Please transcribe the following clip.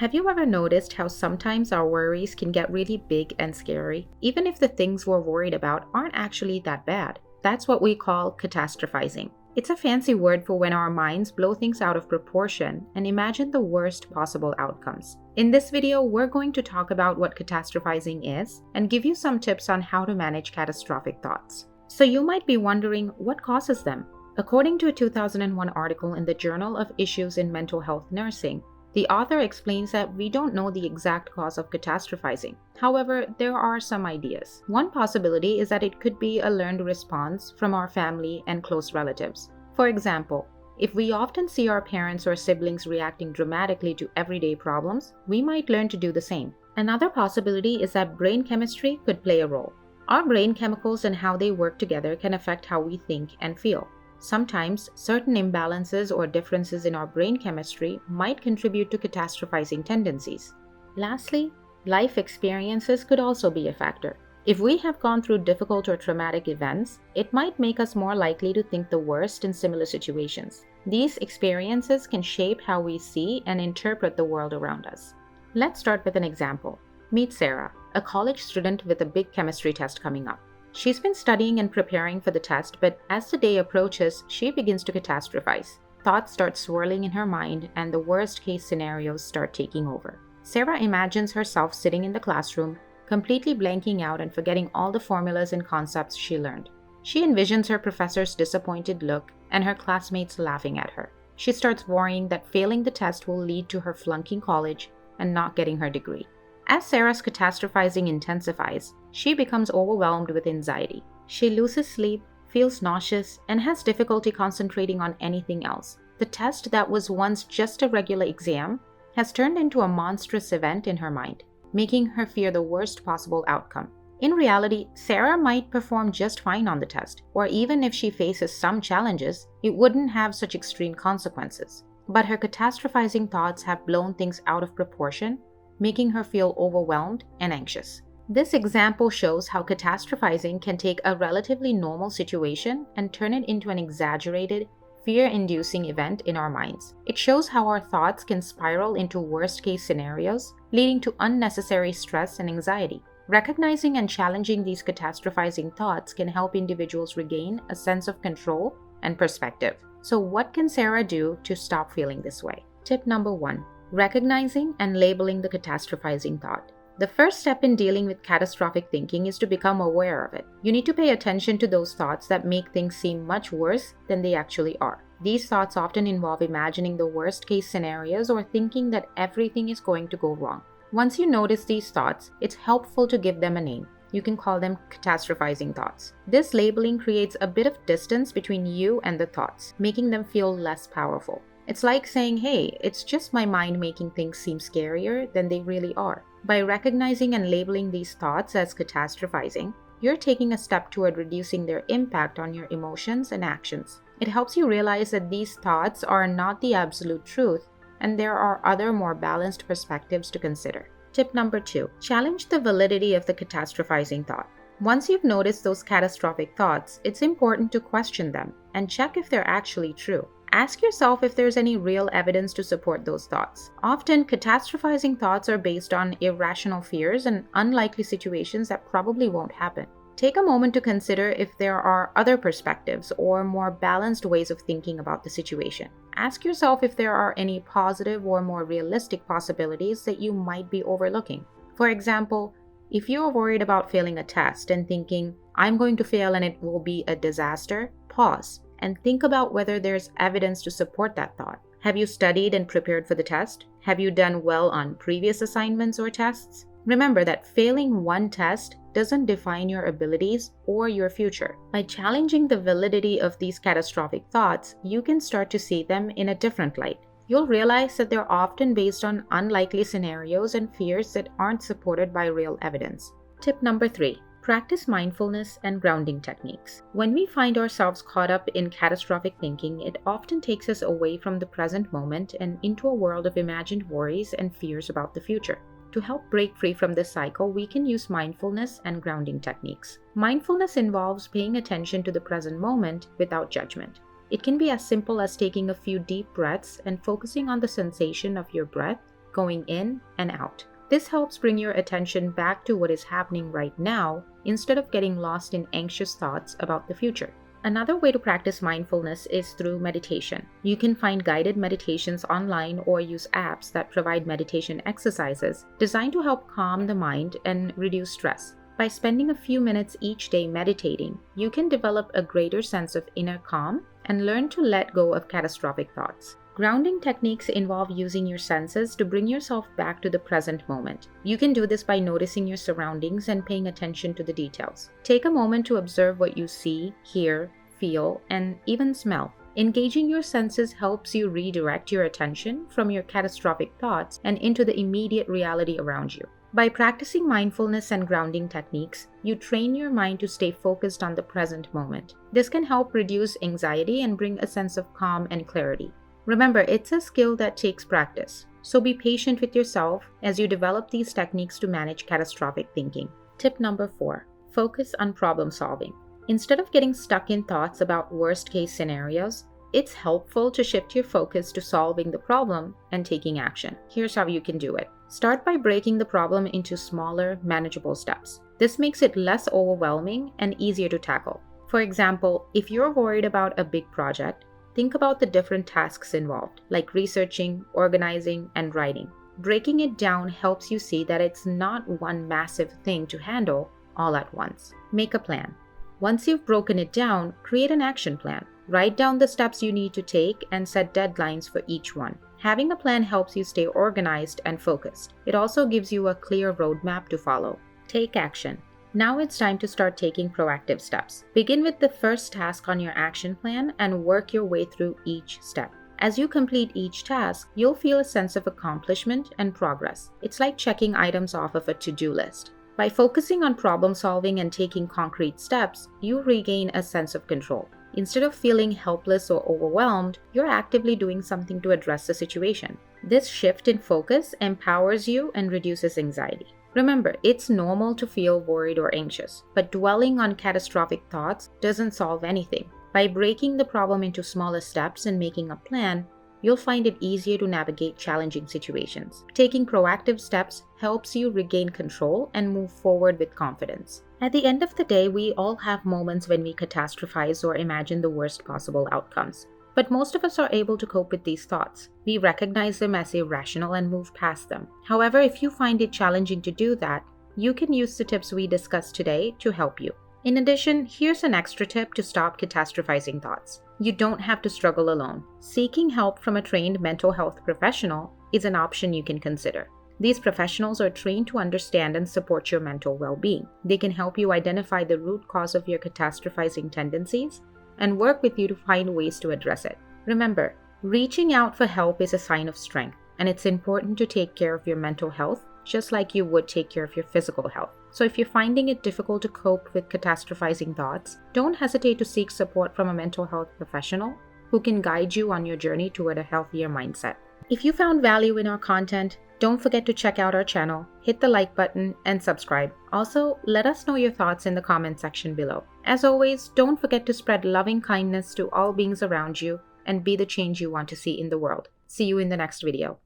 Have you ever noticed how sometimes our worries can get really big and scary, even if the things we're worried about aren't actually that bad? That's what we call catastrophizing. It's a fancy word for when our minds blow things out of proportion and imagine the worst possible outcomes. In this video, we're going to talk about what catastrophizing is and give you some tips on how to manage catastrophic thoughts. So you might be wondering, what causes them? According to a 2001 article in the Journal of Issues in Mental Health Nursing, the author explains that we don't know the exact cause of catastrophizing. However, there are some ideas. One possibility is that it could be a learned response from our family and close relatives. For example, if we often see our parents or siblings reacting dramatically to everyday problems, we might learn to do the same. Another possibility is that brain chemistry could play a role. Our brain chemicals and how they work together can affect how we think and feel. Sometimes, certain imbalances or differences in our brain chemistry might contribute to catastrophizing tendencies. Lastly, life experiences could also be a factor. If we have gone through difficult or traumatic events, it might make us more likely to think the worst in similar situations. These experiences can shape how we see and interpret the world around us. Let's start with an example. Meet Sarah, a college student with a big chemistry test coming up. She's been studying and preparing for the test, but as the day approaches, she begins to catastrophize. Thoughts start swirling in her mind, and the worst-case scenarios start taking over. Sarah imagines herself sitting in the classroom, completely blanking out and forgetting all the formulas and concepts she learned. She envisions her professor's disappointed look and her classmates laughing at her. She starts worrying that failing the test will lead to her flunking college and not getting her degree. As Sarah's catastrophizing intensifies, she becomes overwhelmed with anxiety. She loses sleep, feels nauseous, and has difficulty concentrating on anything else. The test that was once just a regular exam has turned into a monstrous event in her mind, making her fear the worst possible outcome. In reality, Sarah might perform just fine on the test, or even if she faces some challenges, it wouldn't have such extreme consequences. But her catastrophizing thoughts have blown things out of proportion, making her feel overwhelmed and anxious. This example shows how catastrophizing can take a relatively normal situation and turn it into an exaggerated, fear-inducing event in our minds. It shows how our thoughts can spiral into worst-case scenarios, leading to unnecessary stress and anxiety. Recognizing and challenging these catastrophizing thoughts can help individuals regain a sense of control and perspective. So what can Sarah do to stop feeling this way? Tip number 1. Recognizing and labeling the catastrophizing thought. The first step in dealing with catastrophic thinking is to become aware of it. You need to pay attention to those thoughts that make things seem much worse than they actually are. These thoughts often involve imagining the worst-case scenarios or thinking that everything is going to go wrong. Once you notice these thoughts, it's helpful to give them a name. You can call them catastrophizing thoughts. This labeling creates a bit of distance between you and the thoughts, making them feel less powerful. It's like saying, hey, it's just my mind making things seem scarier than they really are. By recognizing and labeling these thoughts as catastrophizing, you're taking a step toward reducing their impact on your emotions and actions. It helps you realize that these thoughts are not the absolute truth, and there are other more balanced perspectives to consider. Tip number 2. Challenge the validity of the catastrophizing thought. Once you've noticed those catastrophic thoughts, it's important to question them and check if they're actually true. Ask yourself if there's any real evidence to support those thoughts. Often, catastrophizing thoughts are based on irrational fears and unlikely situations that probably won't happen. Take a moment to consider if there are other perspectives or more balanced ways of thinking about the situation. Ask yourself if there are any positive or more realistic possibilities that you might be overlooking. For example, if you're worried about failing a test and thinking, I'm going to fail and it will be a disaster, pause and think about whether there's evidence to support that thought. Have you studied and prepared for the test? Have you done well on previous assignments or tests? Remember that failing one test doesn't define your abilities or your future. By challenging the validity of these catastrophic thoughts, you can start to see them in a different light. You'll realize that they're often based on unlikely scenarios and fears that aren't supported by real evidence. Tip number 3. Practice mindfulness and grounding techniques. When we find ourselves caught up in catastrophic thinking, it often takes us away from the present moment and into a world of imagined worries and fears about the future. To help break free from this cycle, we can use mindfulness and grounding techniques. Mindfulness involves paying attention to the present moment without judgment. It can be as simple as taking a few deep breaths and focusing on the sensation of your breath going in and out. This helps bring your attention back to what is happening right now instead of getting lost in anxious thoughts about the future. Another way to practice mindfulness is through meditation. You can find guided meditations online or use apps that provide meditation exercises designed to help calm the mind and reduce stress. By spending a few minutes each day meditating, you can develop a greater sense of inner calm and learn to let go of catastrophic thoughts. Grounding techniques involve using your senses to bring yourself back to the present moment. You can do this by noticing your surroundings and paying attention to the details. Take a moment to observe what you see, hear, feel, and even smell. Engaging your senses helps you redirect your attention from your catastrophic thoughts and into the immediate reality around you. By practicing mindfulness and grounding techniques, you train your mind to stay focused on the present moment. This can help reduce anxiety and bring a sense of calm and clarity. Remember, it's a skill that takes practice, so be patient with yourself as you develop these techniques to manage catastrophic thinking. Tip number 4, focus on problem solving. Instead of getting stuck in thoughts about worst-case scenarios, it's helpful to shift your focus to solving the problem and taking action. Here's how you can do it. Start by breaking the problem into smaller, manageable steps. This makes it less overwhelming and easier to tackle. For example, if you're worried about a big project, think about the different tasks involved, like researching, organizing, and writing. Breaking it down helps you see that it's not one massive thing to handle all at once. Make a plan. Once you've broken it down, create an action plan. Write down the steps you need to take and set deadlines for each one. Having a plan helps you stay organized and focused. It also gives you a clear roadmap to follow. Take action. Now it's time to start taking proactive steps. Begin with the first task on your action plan and work your way through each step. As you complete each task, you'll feel a sense of accomplishment and progress. It's like checking items off of a to-do list. By focusing on problem solving and taking concrete steps, you regain a sense of control. Instead of feeling helpless or overwhelmed, you're actively doing something to address the situation. This shift in focus empowers you and reduces anxiety. Remember, it's normal to feel worried or anxious, but dwelling on catastrophic thoughts doesn't solve anything. By breaking the problem into smaller steps and making a plan, you'll find it easier to navigate challenging situations. Taking proactive steps helps you regain control and move forward with confidence. At the end of the day, we all have moments when we catastrophize or imagine the worst possible outcomes. But most of us are able to cope with these thoughts. We recognize them as irrational and move past them. However, if you find it challenging to do that, you can use the tips we discussed today to help you. In addition, here's an extra tip to stop catastrophizing thoughts. You don't have to struggle alone. Seeking help from a trained mental health professional is an option you can consider. These professionals are trained to understand and support your mental well-being. They can help you identify the root cause of your catastrophizing tendencies and work with you to find ways to address it. Remember, reaching out for help is a sign of strength, and it's important to take care of your mental health just like you would take care of your physical health. So if you're finding it difficult to cope with catastrophizing thoughts, don't hesitate to seek support from a mental health professional who can guide you on your journey toward a healthier mindset. If you found value in our content, don't forget to check out our channel, hit the like button, and subscribe. Also, let us know your thoughts in the comment section below. As always, don't forget to spread loving kindness to all beings around you and be the change you want to see in the world. See you in the next video.